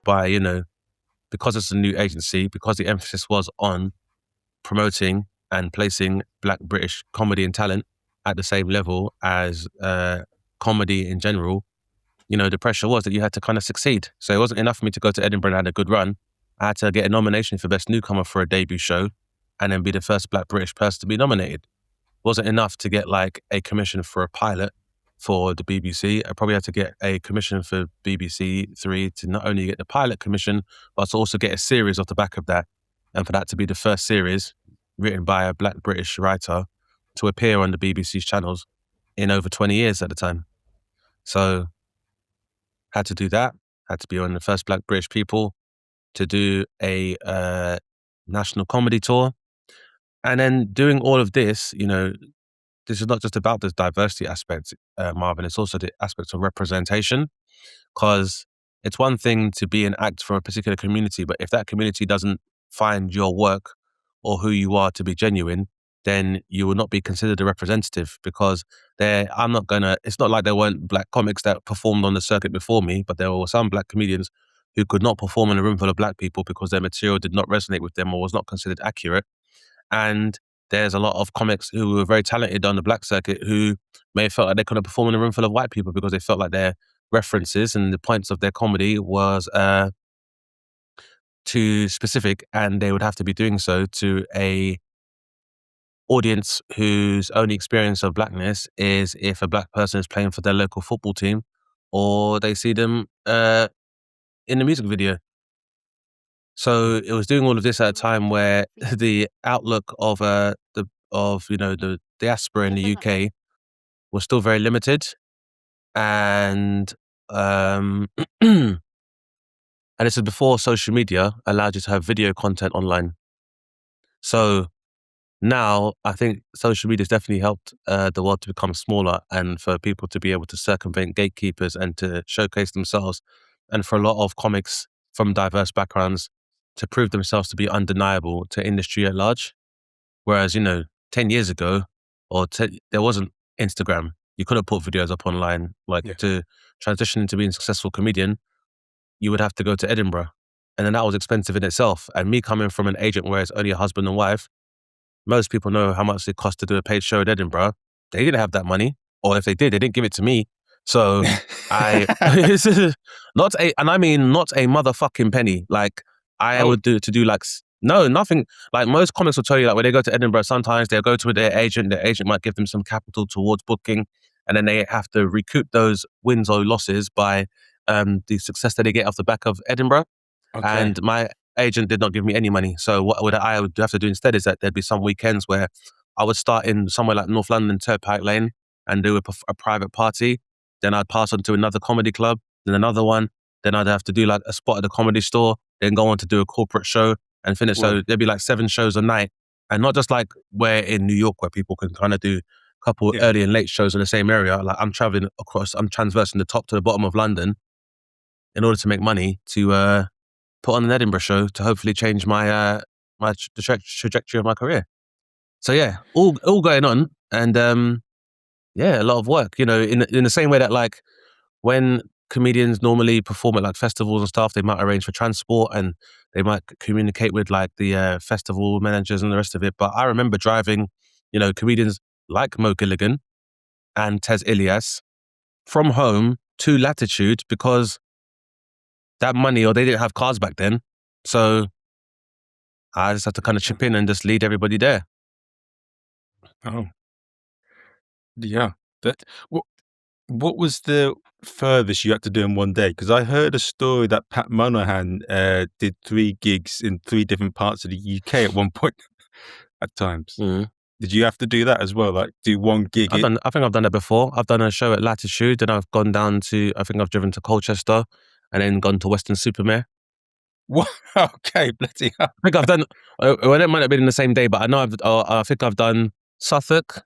by, because it's a new agency, because the emphasis was on promoting and placing Black British comedy and talent at the same level as comedy in general, the pressure was that you had to kind of succeed. So it wasn't enough for me to go to Edinburgh and had a good run. I had to get a nomination for Best Newcomer for a debut show and then be the first Black British person to be nominated. It wasn't enough to get like a commission for a pilot for the BBC. I probably had to get a commission for BBC Three to not only get the pilot commission, but to also get a series off the back of that. And for that to be the first series written by a Black British writer to appear on the BBC's channels in over 20 years at the time. So had to do that, had to be one of the first Black British people to do a national comedy tour. And then doing all of this, this is not just about this diversity aspect, Marvin, it's also the aspect of representation, because it's one thing to be an act for a particular community, but if that community doesn't find your work or who you are to be genuine, then you will not be considered a representative, because it's not like there weren't Black comics that performed on the circuit before me, but there were some Black comedians who could not perform in a room full of Black people because their material did not resonate with them or was not considered accurate. And there's a lot of comics who were very talented on the Black circuit who may have felt like they couldn't perform in a room full of white people because they felt like their references and the points of their comedy was too specific, and they would have to be doing so to a audience whose only experience of Blackness is if a Black person is playing for their local football team or they see them in the music video. So it was doing all of this at a time where the outlook of the diaspora in the UK was still very limited, and and this is before social media allowed you to have video content online. So now I think social media has definitely helped the world to become smaller and for people to be able to circumvent gatekeepers and to showcase themselves, and for a lot of comics from diverse backgrounds to prove themselves to be undeniable to industry at large. Whereas, 10 years ago, there wasn't Instagram. You couldn't put videos up online. To transition into being a successful comedian, you would have to go to Edinburgh. And then that was expensive in itself. And me coming from an agent where it's only a husband and wife, most people know how much it costs to do a paid show at Edinburgh. They didn't have that money. Or if they did, they didn't give it to me. So not a motherfucking penny. Nothing. Like most comics will tell you, like when they go to Edinburgh, sometimes they'll go to their agent might give them some capital towards booking, and then they have to recoup those wins or losses by the success that they get off the back of Edinburgh. Okay. And my agent did not give me any money. So what I would have to do instead is that there'd be some weekends where I would start in somewhere like North London, Turnpike Lane, and do a private party. Then I'd pass on to another comedy club, then another one. Then I'd have to do like a spot at the Comedy Store, then go on to do a corporate show and finish. Wow. So there'd be like 7 shows a night. And not just like we're in New York where people can kind of do a couple early and late shows in the same area. Like I'm transversing the top to the bottom of London in order to make money to put on an Edinburgh show to hopefully change my trajectory of my career. So yeah, all going on. And a lot of work, in the same way that like when comedians normally perform at like festivals and stuff, they might arrange for transport and they might communicate with like the festival managers and the rest of it. But I remember driving, comedians like Mo Gilligan and Tez Ilyas from home to Latitude because that money, or they didn't have cars back then. So I just had to kind of chip in and just lead everybody there. Oh. Yeah. What was the furthest you had to do in one day? Because I heard a story that Pat Monahan did 3 gigs in 3 different parts of the UK at one point at times. Mm. Did you have to do that as well? Like do one gig? I think I've done that before. I've done a show at Latitude, then I've gone down to, I think I've driven to Colchester and then gone to Weston-super-Mare. What? Okay, bloody hell. I think I've done, it might have been in the same day, but I think I've done Suffolk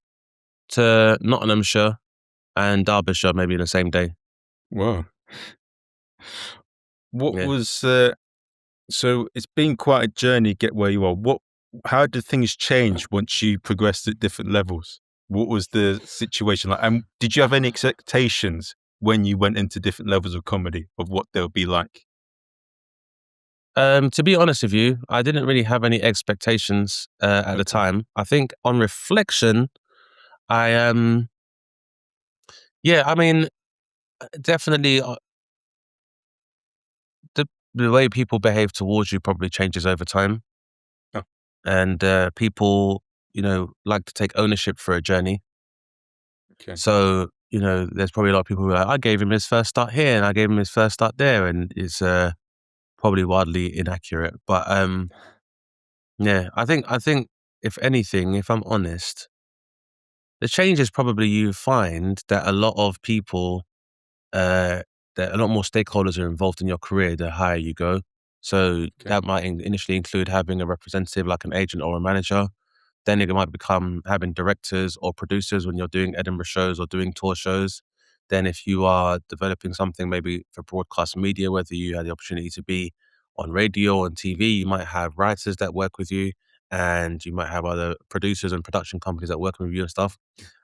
to Nottinghamshire and Derbyshire maybe in the same day. Wow. What was so it's been quite a journey to get where you are. How did things change once you progressed at different levels? What was the situation like? And did you have any expectations when you went into different levels of comedy of what they'll be like? To be honest with you, I didn't really have any expectations at the Okay. time. I think on reflection, I yeah, I mean, definitely the way people behave towards you probably changes over time, Oh, and people, like to take ownership for a journey. okay. So there's probably a lot of people who are like, I gave him his first start here, and I gave him his first start there, and it's probably wildly inaccurate. But yeah, I think if anything, if I'm honest, the change is probably you find that a lot of people, uh, that a lot more stakeholders are involved in your career the higher you go. So Okay. that might initially include having a representative like an agent or a manager. Then it might become having directors or producers when you're doing Edinburgh shows or doing tour shows. Then if you are developing something maybe for broadcast media, whether you had the opportunity to be on radio or on TV, you might have writers that work with you, and you might have other producers and production companies that work with you and stuff.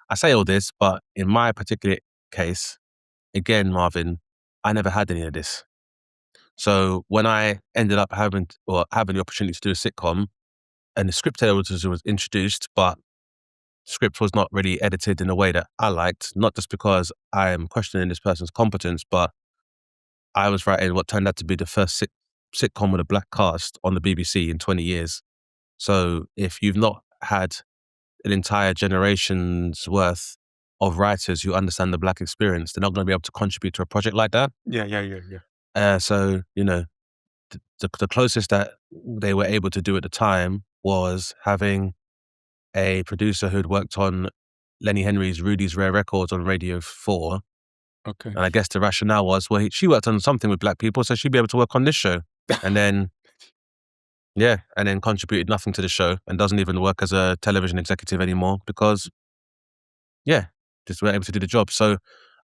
I say all this, but in my particular case, again, Marvin, I never had any of this. So when I ended up having the opportunity to do a sitcom, and the script was introduced, but script was not really edited in a way that I liked, not just because I am questioning this person's competence, but I was writing what turned out to be the first sitcom with a black cast on the BBC in 20 years. So if you've not had an entire generation's worth of writers who understand the black experience, they're not going to be able to contribute to a project like that. Yeah. So, the closest that they were able to do at the time was having a producer who'd worked on Lenny Henry's Rudy's Rare Records on Radio 4. Okay. And I guess the rationale was, well, she worked on something with black people, so she'd be able to work on this show. And then, yeah, and then contributed nothing to the show and doesn't even work as a television executive anymore because, yeah, just weren't able to do the job. So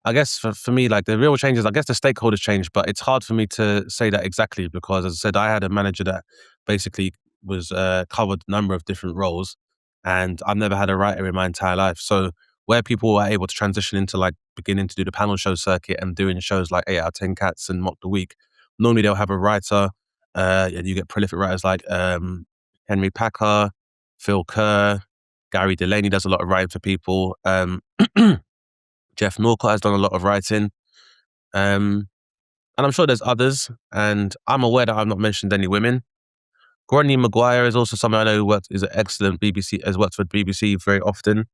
I guess for me, like the real changes, I guess the stakeholders changed, but it's hard for me to say that exactly because, as I said, I had a manager that basically was covered a number of different roles, and I've never had a writer in my entire life. So where people were able to transition into like beginning to do the panel show circuit and doing shows like 8 Out of 10 Cats and Mock the Week, normally they'll have a writer, and you get prolific writers like Henry Packer, Phil Kerr, Gary Delaney does a lot of writing for people. Jeff Norcott has done a lot of writing. And I'm sure there's others. And I'm aware that I've not mentioned any women. Gronny Maguire is also someone I know who is an excellent BBC, has worked for BBC very often.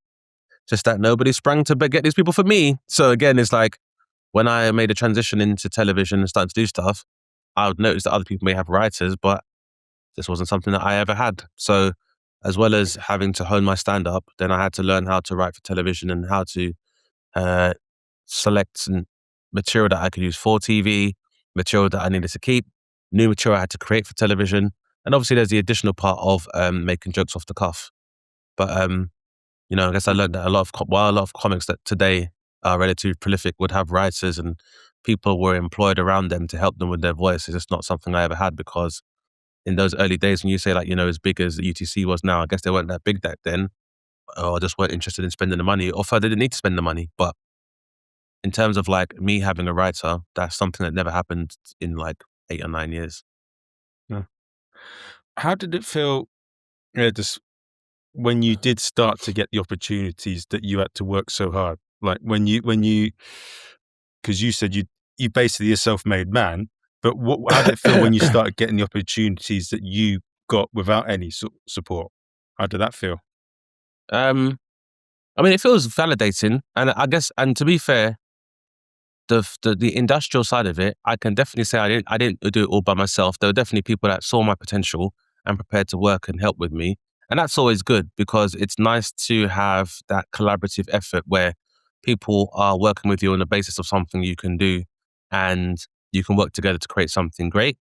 Just that nobody sprang to get these people for me. So again, it's like when I made a transition into television and started to do stuff, I would notice that other people may have writers, but this wasn't something that I ever had. So as well as having to hone my stand up, then I had to learn how to write for television and how to uh, select material that I could use for TV, material that I needed to keep, new material I had to create for television. And obviously there's the additional part of making jokes off the cuff. But, I guess I learned that while a lot of comics that today are relatively prolific would have writers and people were employed around them to help them with their voice, it's just not something I ever had because in those early days when you say like, as big as the UTC was now, I guess they weren't that big back then or just weren't interested in spending the money or they didn't need to spend the money. But in terms of like me having a writer, that's something that never happened in like 8 or 9 years. Yeah. How did it feel, just when you did start to get the opportunities that you had to work so hard? Like because you said you basically a self-made man, but how did it feel when you started getting the opportunities that you got without any support? How did that feel? um, I mean, it feels validating, and I guess, and to be fair, the industrial side of it, I can definitely say I didn't do it all by myself. There were definitely people that saw my potential and prepared to work and help with me, and that's always good because it's nice to have that collaborative effort where people are working with you on the basis of something you can do, and you can work together to create something great.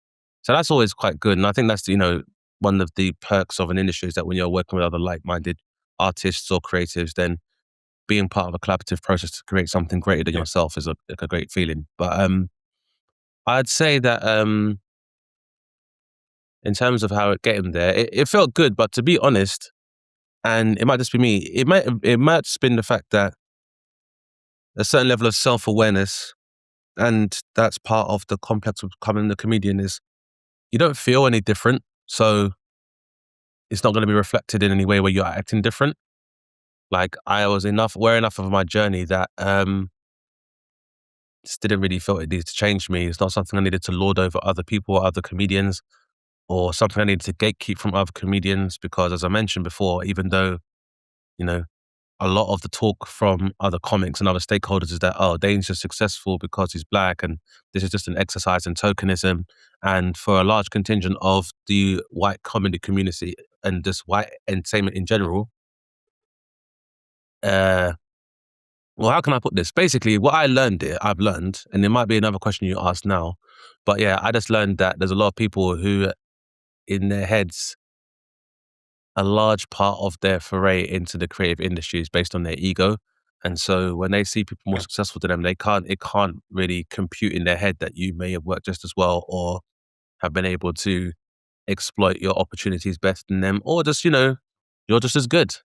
So that's always quite good, and I think that's one of the perks of an industry is that when you're working with other like-minded artists or creatives, then being part of a collaborative process to create something greater than Yeah. yourself is a great feeling. But I'd say that in terms of how it getting there, it felt good. But to be honest, and it might just be me, it might just been the fact that a certain level of self-awareness, and that's part of the complex of becoming a comedian, is you don't feel any different. So it's not going to be reflected in any way where you're acting different. Like I was aware enough of my journey that just didn't really feel it needed to change me. It's not something I needed to lord over other people or other comedians, or something I needed to gatekeep from other comedians. Because as I mentioned before, even though, you know, a lot of the talk from other comics and other stakeholders is that, oh, Dane's just successful because he's black and this is just an exercise in tokenism. And for a large contingent of the white comedy community and just white entertainment in general, well, how can I put this? Basically, what I've learned, and it might be another question you ask now, but yeah, I just learned that there's a lot of people who, in their heads, a large part of their foray into the creative industry is based on their ego. And so when they see people more successful than them, it can't really compute in their head that you may have worked just as well or have been able to exploit your opportunities better than them, or just, you're just as good.